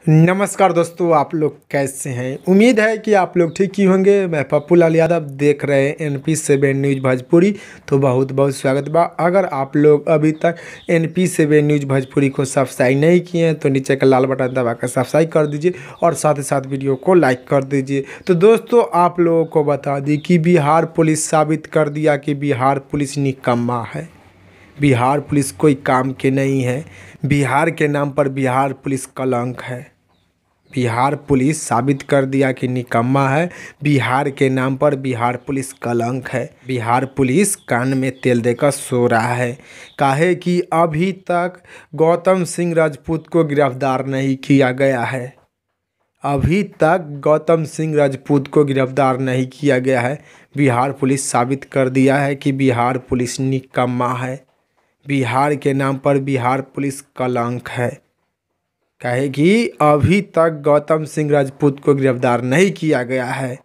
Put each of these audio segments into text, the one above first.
नमस्कार दोस्तों, आप लोग कैसे हैं। उम्मीद है कि आप लोग ठीक ही होंगे। मैं पप्पू लाल यादव, देख रहे हैं NP7 न्यूज़ भोजपुरी। तो बहुत बहुत स्वागत बा। अगर आप लोग अभी तक NP7 न्यूज़ भोजपुरी को सब्सक्राइब नहीं किए हैं तो नीचे का लाल बटन दबाकर सब्सक्राइब कर दीजिए और साथ ही साथ वीडियो को लाइक कर दीजिए। तो दोस्तों, आप लोगों को बता दी कि बिहार पुलिस साबित कर दिया कि बिहार पुलिस निकम्मा है। बिहार पुलिस कोई काम के नहीं है। बिहार के नाम पर बिहार पुलिस कलंक है। बिहार पुलिस साबित कर दिया कि निकम्मा है। बिहार के नाम पर बिहार पुलिस कलंक है। बिहार पुलिस कान में तेल देकर सो रहा है। काहे कि अभी तक गौतम सिंह राजपूत को गिरफ्तार नहीं किया गया है। अभी तक गौतम सिंह राजपूत को गिरफ्तार नहीं किया गया है। बिहार पुलिस साबित कर दिया है कि बिहार पुलिस निकम्मा है। बिहार के नाम पर बिहार पुलिस कलंक है। कहे कि अभी तक गौतम सिंह राजपूत को गिरफ्तार नहीं किया गया है।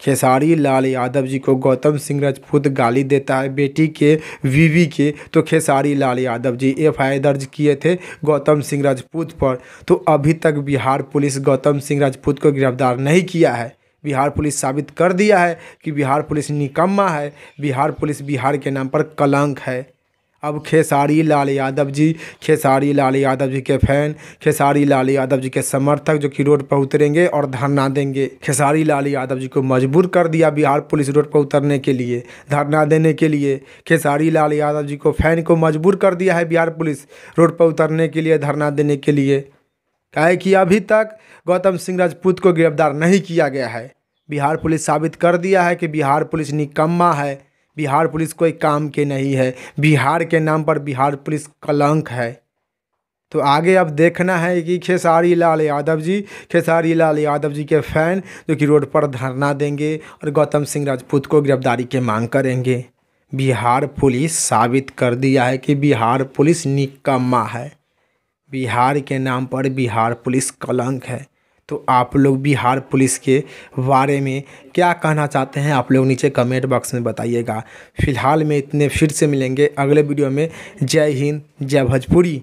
खेसारी लाल यादव जी को गौतम सिंह राजपूत गाली देता है बेटी के बीवी के, तो खेसारी लाल यादव जी FIR दर्ज किए थे गौतम सिंह राजपूत पर। तो अभी तक बिहार पुलिस गौतम सिंह राजपूत को गिरफ्तार नहीं किया है। बिहार पुलिस साबित कर दिया है कि बिहार पुलिस निकम्मा है। बिहार पुलिस बिहार के नाम पर कलंक है। अब खेसारी लाल यादव जी के फैन, खेसारी लाल यादव जी के समर्थक जो कि रोड पर उतरेंगे और धरना देंगे। खेसारी लाल यादव जी को मजबूर कर दिया बिहार पुलिस रोड पर उतरने के लिए, धरना देने के लिए। खेसारी लाल यादव जी को फैन को मजबूर कर दिया है बिहार पुलिस रोड पर उतरने के लिए, धरना देने के लिए। काहे कि अभी तक गौतम सिंह राजपूत को गिरफ्तार नहीं किया गया है। बिहार पुलिस साबित कर दिया है कि बिहार पुलिस निकम्मा है। बिहार पुलिस कोई काम के नहीं है। बिहार के नाम पर बिहार पुलिस कलंक है। तो आगे अब देखना है कि खेसारी लाल यादव जी के फैन जो कि रोड पर धरना देंगे और गौतम सिंह राजपूत को गिरफ्तारी की मांग करेंगे। बिहार पुलिस साबित कर दिया है कि बिहार पुलिस निकम्मा है। बिहार के नाम पर बिहार पुलिस कलंक है। तो आप लोग बिहार पुलिस के बारे में क्या कहना चाहते हैं, आप लोग नीचे कमेंट बॉक्स में बताइएगा। फिलहाल में इतने, फिर से मिलेंगे अगले वीडियो में। जय हिंद, जय भोजपुरी।